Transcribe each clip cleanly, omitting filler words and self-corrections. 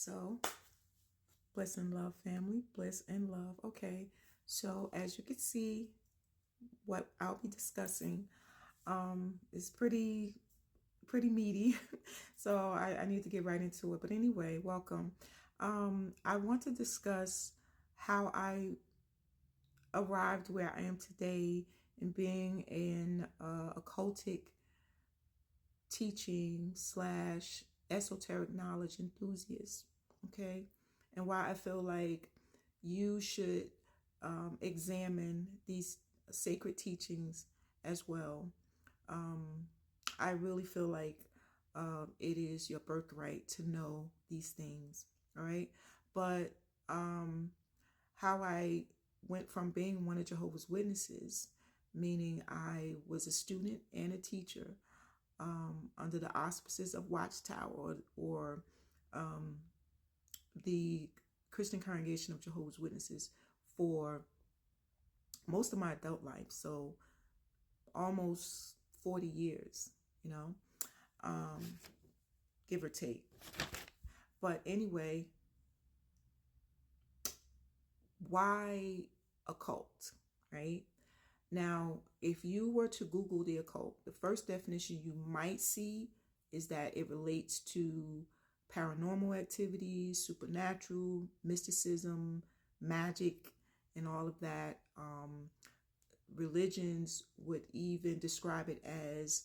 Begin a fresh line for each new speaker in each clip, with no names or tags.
So, bless and love, family. Bless and love. Okay. So, as you can see, what I'll be discussing is pretty meaty. So, I need to get right into it. But anyway, welcome. I want to discuss how I arrived where I am today in being an occultic teaching / esoteric knowledge enthusiast. Okay. And why I feel like you should examine these sacred teachings as well. I really feel like it is your birthright to know these things. All right. But how I went from being one of Jehovah's Witnesses, meaning I was a student and a teacher under the auspices of Watchtower or the Christian Congregation of Jehovah's Witnesses for most of my adult life. So almost 40 years, give or take. But anyway, why occult, right? Now, if you were to Google the occult, the first definition you might see is that it relates to paranormal activities, supernatural, mysticism, magic, and all of that. Religions would even describe it as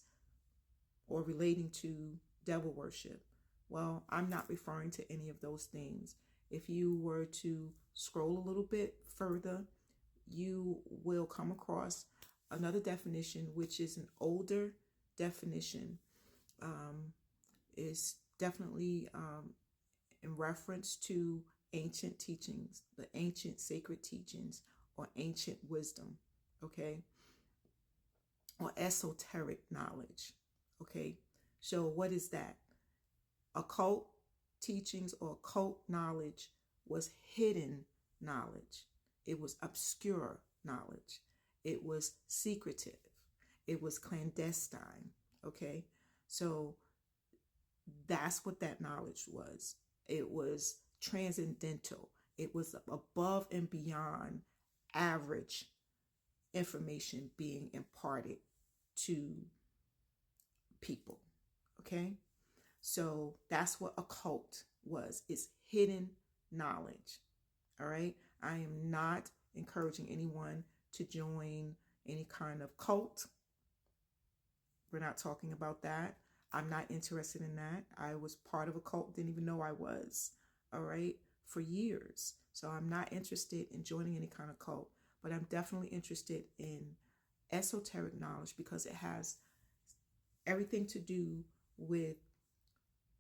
or relating to devil worship. Well, I'm not referring to any of those things. If you were to scroll a little bit further, you will come across another definition, which is an older definition. Is definitely in reference to ancient teachings, the ancient sacred teachings, or ancient wisdom, okay? Or esoteric knowledge, okay? So what is that? Occult teachings or occult knowledge was hidden knowledge. It was obscure knowledge. It was secretive. It was clandestine, okay? So that's what that knowledge was. It was transcendental. It was above and beyond average information being imparted to people, okay? So that's what occult was. It's hidden knowledge, all right? I am not encouraging anyone to join any kind of cult. We're not talking about that. I'm not interested in that. I was part of a cult, didn't even know I was, all right, for years. So I'm not interested in joining any kind of cult, but I'm definitely interested in esoteric knowledge because it has everything to do with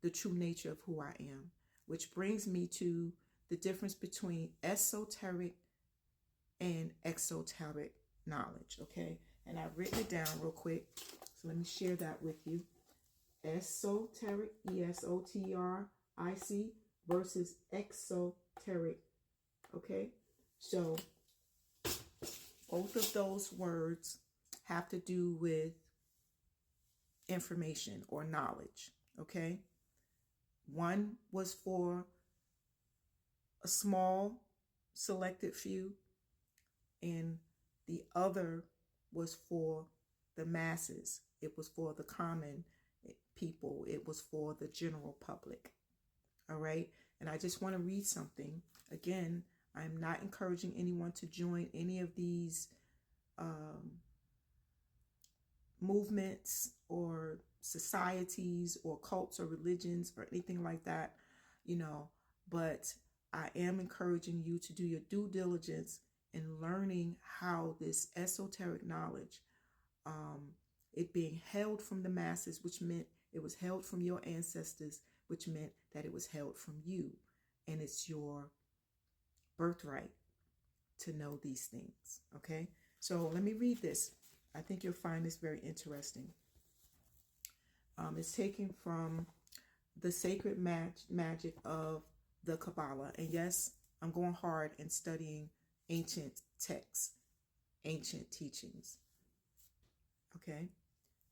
the true nature of who I am, which brings me to the difference between esoteric and exoteric knowledge, okay? And I've written it down real quick, so let me share that with you. Esoteric, ESOTRIC, versus exoteric, okay? So both of those words have to do with information or knowledge, okay? One was for a small selected few, and the other was for the masses. It was for the common people. It was for the general public. All right. And I just want to read something. Again, I'm not encouraging anyone to join any of these movements or societies or cults or religions or anything like that, but I am encouraging you to do your due diligence in learning how this esoteric knowledge, it being held from the masses, which meant it was held from your ancestors, which meant that it was held from you. And it's your birthright to know these things. Okay. So let me read this. I think you'll find this very interesting. It's taken from the sacred magic of the Kabbalah. And yes, I'm going hard in studying ancient texts, ancient teachings. Okay.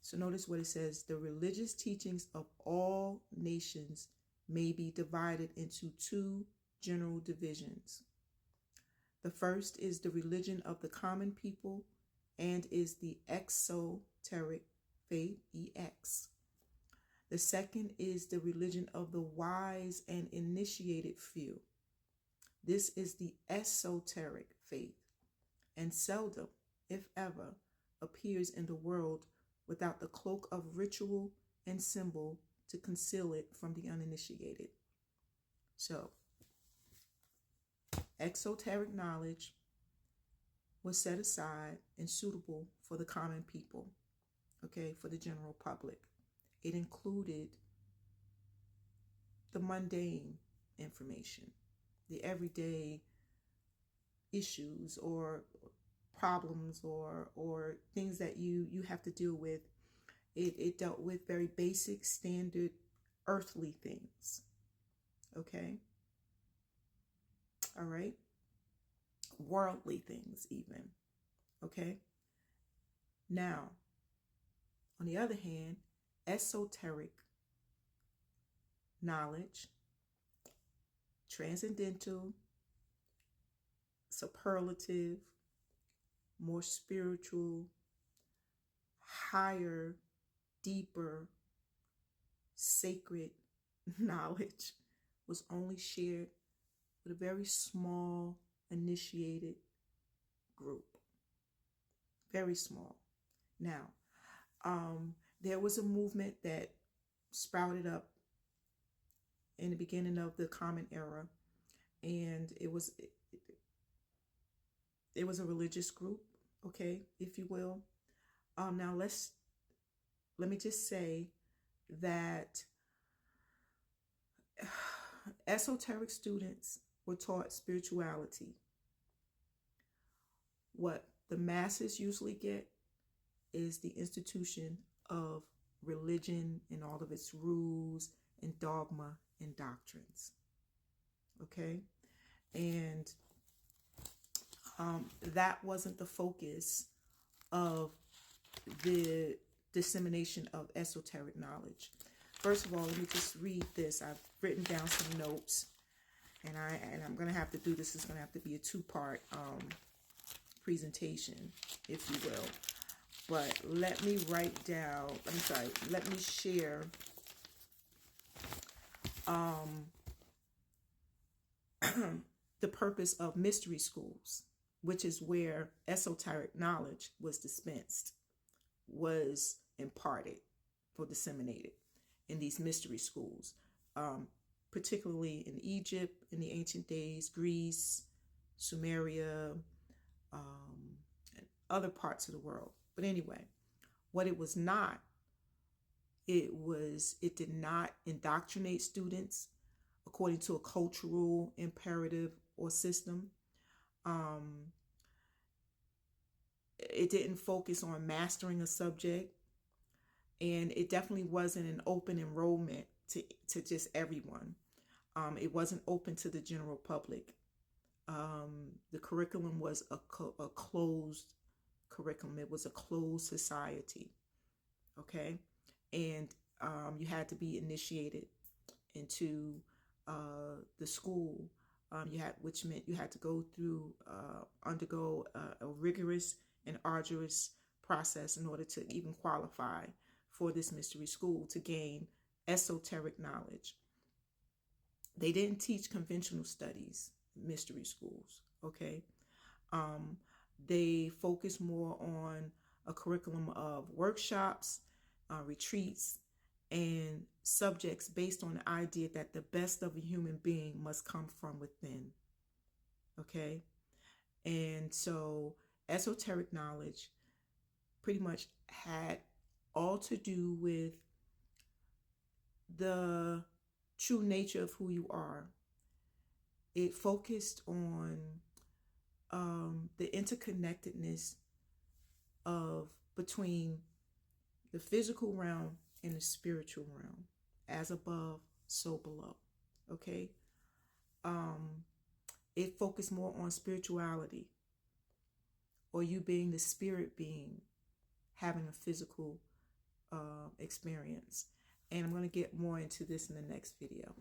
So notice what it says. The religious teachings of all nations may be divided into two general divisions. The first is the religion of the common people and is the exoteric faith, EX. The second is the religion of the wise and initiated few. This is the esoteric faith, and seldom, if ever, appears in the world without the cloak of ritual and symbol to conceal it from the uninitiated. So, exoteric knowledge was set aside and suitable for the common people, okay, for the general public. It included the mundane information, the everyday issues or problems or things that you have to deal with. It dealt with very basic, standard, earthly things. Okay? All right? Worldly things even. Okay? Now, on the other hand, esoteric knowledge, transcendental, superlative, more spiritual, higher, deeper, sacred knowledge was only shared with a very small initiated group. Very small. Now, there was a movement that sprouted up in the beginning of the Common Era, and it was a religious group, okay, if you will. Now let me just say that esoteric students were taught spirituality. What the masses usually get is the institution of religion and all of its rules and dogma and doctrines. Okay? And that wasn't the focus of the dissemination of esoteric knowledge. First of all, let me just read this. I've written down some notes, and I'm going to have to do this. It's going to have to be a two-part presentation, if you will. But let me let me share the purpose of mystery schools, which is where esoteric knowledge was dispensed, was imparted or disseminated in these mystery schools, particularly in Egypt in the ancient days, Greece, Sumeria, and other parts of the world. But anyway, what it was not, it did not indoctrinate students according to a cultural imperative or system. It didn't focus on mastering a subject, and it definitely wasn't an open enrollment to just everyone. It wasn't open to the general public. The curriculum was a closed curriculum. It was a closed society. Okay, and you had to be initiated into the school. Which meant you had to go through, undergo a rigorous and arduous process in order to even qualify for this mystery school to gain esoteric knowledge. They didn't teach conventional studies, mystery schools, okay? They focused more on a curriculum of workshops, retreats, and subjects based on the idea that the best of a human being must come from within, okay? And so esoteric knowledge pretty much had all to do with the true nature of who you are. It focused on the interconnectedness between the physical realm and the spiritual realm, as above, so below. Okay? It focused more on spirituality, or you being the spirit being, having a physical experience. And I'm going to get more into this in the next video.